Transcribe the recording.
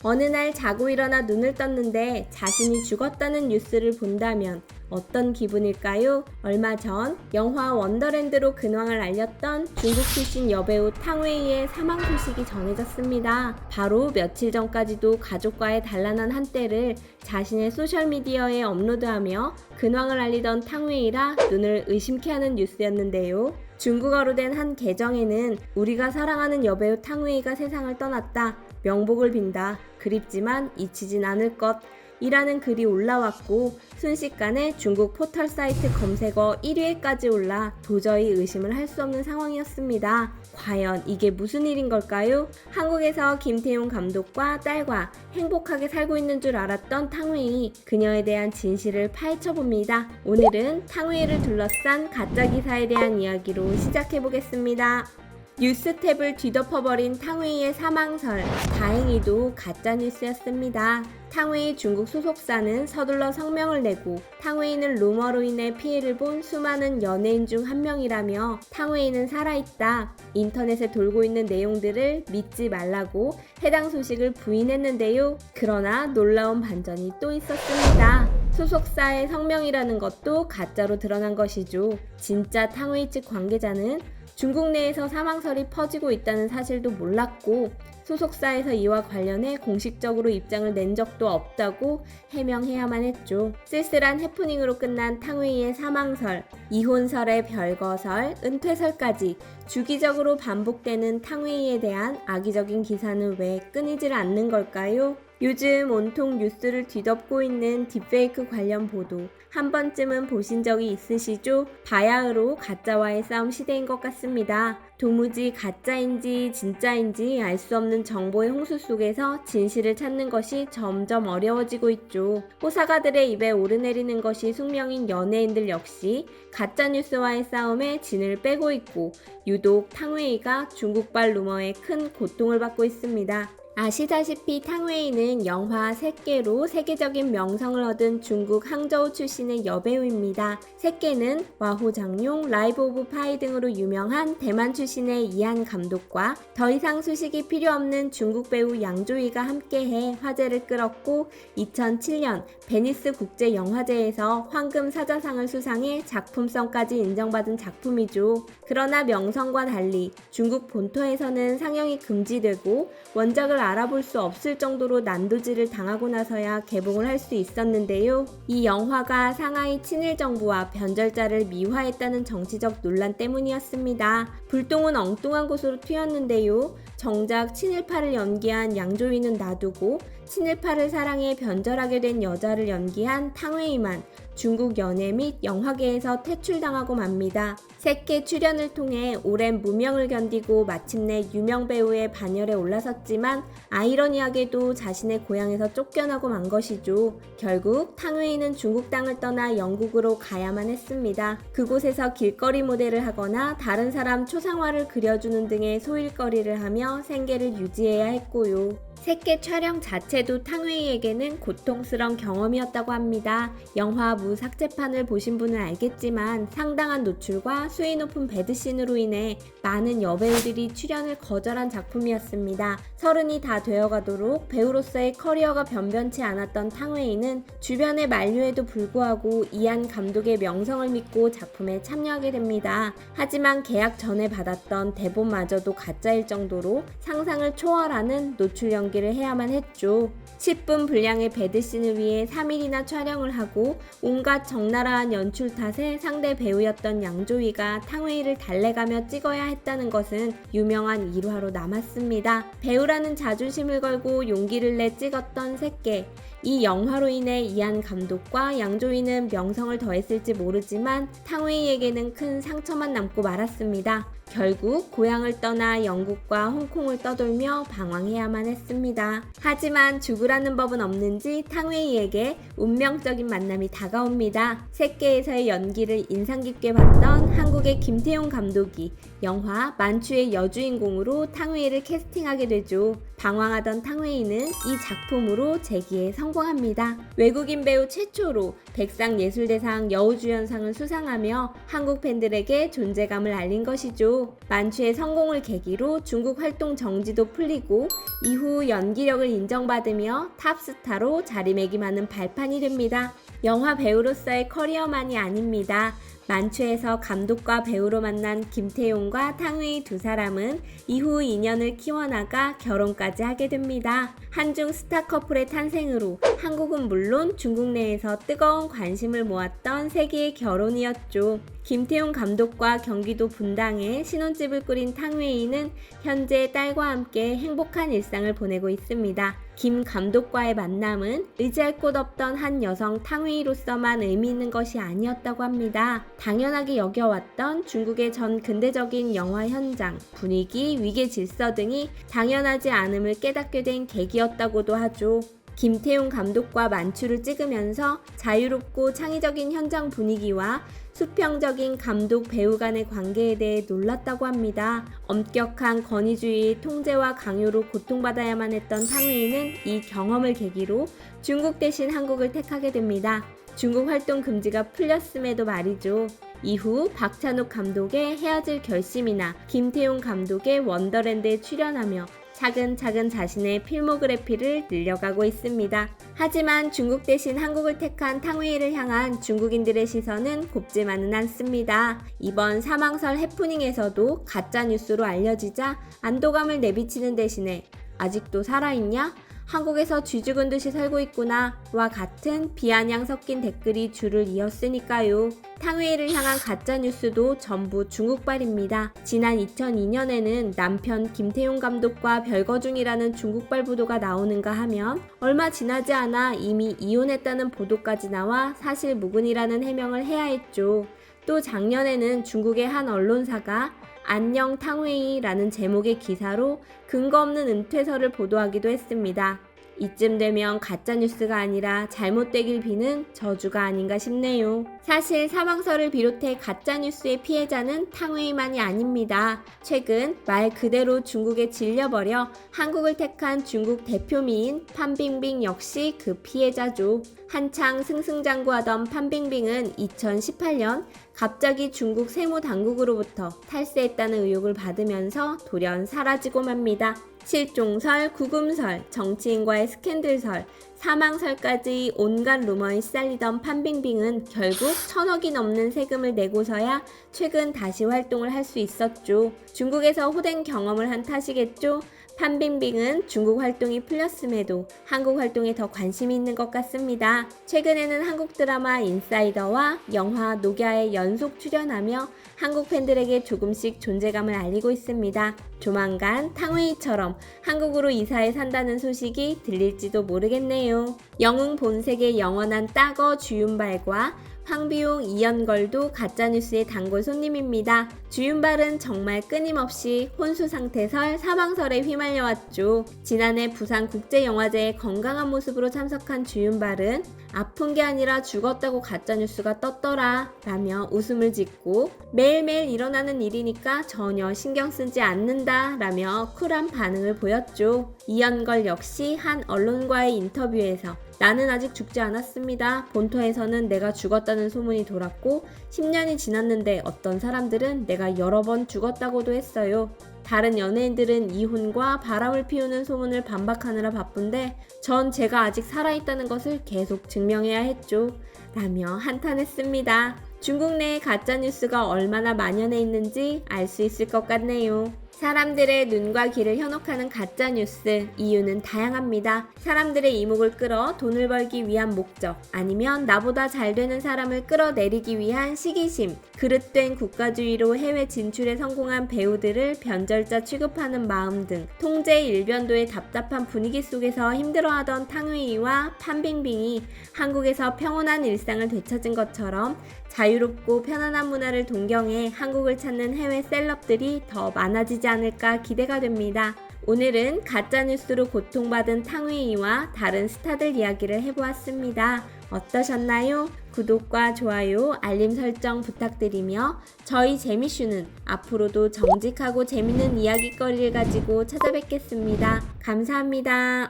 어느 날 자고 일어나 눈을 떴는데 자신이 죽었다는 뉴스를 본다면 어떤 기분일까요? 얼마 전 영화 원더랜드로 근황을 알렸던 중국 출신 여배우 탕웨이의 사망 소식이 전해졌습니다. 바로 며칠 전까지도 가족과의 단란한 한때를 자신의 소셜미디어에 업로드하며 근황을 알리던 탕웨이라 눈을 의심케 하는 뉴스였는데요. 중국어로 된 한 계정에는 우리가 사랑하는 여배우 탕웨이가 세상을 떠났다. 명복을 빈다. 그립지만 잊히진 않을 것. 이라는 글이 올라왔고 순식간에 중국 포털 사이트 검색어 1위에까지 올라 도저히 의심을 할 수 없는 상황이었습니다. 과연 이게 무슨 일인 걸까요? 한국에서 김태용 감독과 딸과 행복하게 살고 있는 줄 알았던 탕웨이, 그녀에 대한 진실을 파헤쳐봅니다. 오늘은 탕웨이를 둘러싼 가짜 기사에 대한 이야기로 시작해보겠습니다. 뉴스 탭을 뒤덮어버린 탕웨이의 사망설, 다행히도 가짜뉴스였습니다. 탕웨이 중국 소속사는 서둘러 성명을 내고 탕웨이는 루머로 인해 피해를 본 수많은 연예인 중 한 명이라며 탕웨이는 살아있다, 인터넷에 돌고 있는 내용들을 믿지 말라고 해당 소식을 부인했는데요. 그러나 놀라운 반전이 또 있었습니다. 소속사의 성명이라는 것도 가짜로 드러난 것이죠. 진짜 탕웨이 측 관계자는 중국 내에서 사망설이 퍼지고 있다는 사실도 몰랐고 소속사에서 이와 관련해 공식적으로 입장을 낸 적도 없다고 해명해야만 했죠. 쓸쓸한 해프닝으로 끝난 탕웨이의 사망설, 이혼설의 별거설, 은퇴설까지 주기적으로 반복되는 탕웨이에 대한 악의적인 기사는 왜 끊이질 않는 걸까요? 요즘 온통 뉴스를 뒤덮고 있는 딥페이크 관련 보도 한 번쯤은 보신 적이 있으시죠? 바야흐로 가짜와의 싸움 시대인 것 같습니다. 도무지 가짜인지 진짜인지 알 수 없는 정보의 홍수 속에서 진실을 찾는 것이 점점 어려워지고 있죠. 호사가들의 입에 오르내리는 것이 숙명인 연예인들 역시 가짜뉴스와의 싸움에 진을 빼고 있고 유독 탕웨이가 중국발 루머에 큰 고통을 받고 있습니다. 아시다시피 탕웨이는 영화 새끼로 세계적인 명성을 얻은 중국 항저우 출신의 여배우입니다. 새끼는 와호장룡, 라이브 오브 파이 등으로 유명한 대만 출신의 이한 감독과 더 이상 소식이 필요 없는 중국 배우 양조위가 함께해 화제를 끌었고 2007년 베니스 국제영화제에서 황금 사자상을 수상해 작품성까지 인정받은 작품이죠. 그러나 명성과 달리 중국 본토에서는 상영이 금지되고 원작을 알아볼 수 없을 정도로 난도질을 당하고 나서야 개봉을 할 수 있었는데요. 이 영화가 상하이 친일 정부와 변절자를 미화했다는 정치적 논란 때문이었습니다. 불똥은 엉뚱한 곳으로 튀었는데요. 정작 친일파를 연기한 양조위는 놔두고 친일파를 사랑해 변절하게 된 여자를 연기한 탕웨이만 중국 연예 및 영화계에서 퇴출당하고 맙니다. 새끼 출연을 통해 오랜 무명을 견디고 마침내 유명 배우의 반열에 올라섰지만 아이러니하게도 자신의 고향에서 쫓겨나고 만 것이죠. 결국 탕웨이는 중국 땅을 떠나 영국으로 가야만 했습니다. 그곳에서 길거리 모델을 하거나 다른 사람 초상화를 그려주는 등의 소일거리를 하며 생계를 유지해야 했고요. 새끼 촬영 자체도 탕웨이에게는 고통스러운 경험이었다고 합니다. 영화 무삭제판을 보신 분은 알겠지만 상당한 노출과 수위 높은 배드씬으로 인해 많은 여배우들이 출연을 거절한 작품이었습니다. 30이 다 되어가도록 배우로서의 커리어가 변변치 않았던 탕웨이는 주변의 만류에도 불구하고 이한 감독의 명성을 믿고 작품에 참여하게 됩니다. 하지만 계약 전에 받았던 대본마저도 가짜일 정도로 상상을 초월하는 노출 연기를 해야만 했죠. 10분 분량의 배드씬을 위해 3일이나 촬영을 하고 온갖 적나라한 연출 탓에 상대 배우였던 양조위가 탕웨이를 달래가며 찍어야 했다는 것은 유명한 일화로 남았습니다. 배우라는 자존심을 걸고 용기를 내 찍었던 새끼. 이 영화로 인해 이한 감독과 양조위는 명성을 더했을지 모르지만 탕웨이에게는 큰 상처만 남고 말았습니다. 결국 고향을 떠나 영국과 홍콩을 떠돌며 방황해야만 했습니다. 하지만 죽으라는 법은 없는지 탕웨이에게 운명적인 만남이 다가옵니다. 새끼에서의 연기를 인상 깊게 봤던 한국의 김태용 감독이 영화 만추의 여주인공으로 탕웨이를 캐스팅하게 되죠. 방황하던 탕웨이는 이 작품으로 재기에 성공합니다. 외국인 배우 최초로 백상예술대상 여우주연상을 수상하며 한국 팬들에게 존재감을 알린 것이죠. 만추의 성공을 계기로 중국 활동 정지도 풀리고 이후 연기력을 인정받으며 탑스타로 자리매김하는 발판이 됩니다. 영화 배우로서의 커리어만이 아닙니다. 만추에서 감독과 배우로 만난 김태용과 탕웨이 두 사람은 이후 인연을 키워나가 결혼까지 하게 됩니다. 한중 스타 커플의 탄생으로 한국은 물론 중국 내에서 뜨거운 관심을 모았던 세계의 결혼이었죠. 김태용 감독과 경기도 분당에 신혼집을 꾸린 탕웨이는 현재 딸과 함께 행복한 일상을 보내고 있습니다. 김 감독과의 만남은 의지할 곳 없던 한 여성 탕웨이로서만 의미 있는 것이 아니었다고 합니다. 당연하게 여겨왔던 중국의 전 근대적인 영화 현장, 분위기, 위계 질서 등이 당연하지 않음을 깨닫게 된 계기였다고도 하죠. 김태용 감독과 만추를 찍으면서 자유롭고 창의적인 현장 분위기와 수평적인 감독 배우 간의 관계에 대해 놀랐다고 합니다. 엄격한 권위주의 통제와 강요로 고통받아야만 했던 탕웨이는 이 경험을 계기로 중국 대신 한국을 택하게 됩니다. 중국 활동 금지가 풀렸음에도 말이죠. 이후 박찬욱 감독의 헤어질 결심이나 김태용 감독의 원더랜드에 출연하며 차근차근 자신의 필모그래피를 늘려가고 있습니다. 하지만 중국 대신 한국을 택한 탕웨이를 향한 중국인들의 시선은 곱지만은 않습니다. 이번 사망설 해프닝에서도 가짜뉴스로 알려지자 안도감을 내비치는 대신에 아직도 살아있냐? 한국에서 쥐 죽은 듯이 살고 있구나 와 같은 비아냥 섞인 댓글이 줄을 이었으니까요. 탕웨이를 향한 가짜뉴스도 전부 중국발입니다. 지난 2002년에는 남편 김태용 감독과 별거 중이라는 중국발 보도가 나오는가 하면 얼마 지나지 않아 이미 이혼했다는 보도까지 나와 사실무근이라는 해명을 해야 했죠. 또 작년에는 중국의 한 언론사가 안녕 탕웨이라는 제목의 기사로 근거 없는 은퇴설을 보도하기도 했습니다. 이쯤 되면 가짜뉴스가 아니라 잘못되길 비는 저주가 아닌가 싶네요. 사실 사망설을 비롯해 가짜뉴스의 피해자는 탕웨이만이 아닙니다. 최근 말 그대로 중국에 질려버려 한국을 택한 중국 대표미인 판빙빙 역시 그 피해자죠. 한창 승승장구하던 판빙빙은 2018년 갑자기 중국 세무당국으로부터 탈세했다는 의혹을 받으면서 돌연 사라지고 맙니다. 실종설, 구금설, 정치인과의 스캔들설, 사망설까지 온갖 루머에 시달리던 판빙빙은 결국 1,000억이 넘는 세금을 내고서야 최근 다시 활동을 할 수 있었죠. 중국에서 호된 경험을 한 탓이겠죠. 판빙빙은 중국 활동이 풀렸음에도 한국 활동에 더 관심이 있는 것 같습니다. 최근에는 한국 드라마 인사이더와 영화 녹야에 연속 출연하며 한국 팬들에게 조금씩 존재감을 알리고 있습니다. 조만간 탕웨이처럼 한국으로 이사해 산다는 소식이 들릴지도 모르겠네요. 영웅 본색의 영원한 따거 주윤발과 황비용, 이연걸도 가짜뉴스의 단골 손님입니다. 주윤발은 정말 끊임없이 혼수 상태설, 사망설에 휘말려왔죠. 지난해 부산국제영화제에 건강한 모습으로 참석한 주윤발은 아픈 게 아니라 죽었다고 가짜뉴스가 떴더라 라며 웃음을 짓고 매일매일 일어나는 일이니까 전혀 신경 쓰지 않는다 라며 쿨한 반응을 보였죠. 이연걸 역시 한 언론과의 인터뷰에서 나는 아직 죽지 않았습니다. 본토에서는 내가 죽었다는 소문이 돌았고 10년이 지났는데 어떤 사람들은 내가 여러 번 죽었다고도 했어요. 다른 연예인들은 이혼과 바람을 피우는 소문을 반박하느라 바쁜데 전 제가 아직 살아있다는 것을 계속 증명해야 했죠. 라며 한탄했습니다. 중국 내에 가짜뉴스가 얼마나 만연해 있는지 알 수 있을 것 같네요. 사람들의 눈과 귀를 현혹하는 가짜뉴스, 이유는 다양합니다. 사람들의 이목을 끌어 돈을 벌기 위한 목적, 아니면 나보다 잘 되는 사람을 끌어내리기 위한 시기심, 그릇된 국가주의로 해외 진출에 성공한 배우들을 변절자 취급하는 마음 등 통제의 일변도의 답답한 분위기 속에서 힘들어하던 탕웨이와 판빙빙이 한국에서 평온한 일상을 되찾은 것처럼 자유롭고 편안한 문화를 동경해 한국을 찾는 해외 셀럽들이 더 많아지지 않을까 기대가 됩니다. 오늘은 가짜뉴스로 고통받은 탕웨이와 다른 스타들 이야기를 해보았습니다. 어떠셨나요? 구독과 좋아요, 알림 설정 부탁드리며 저희 재미슈는 앞으로도 정직하고 재밌는 이야기거리를 가지고 찾아뵙겠습니다. 감사합니다.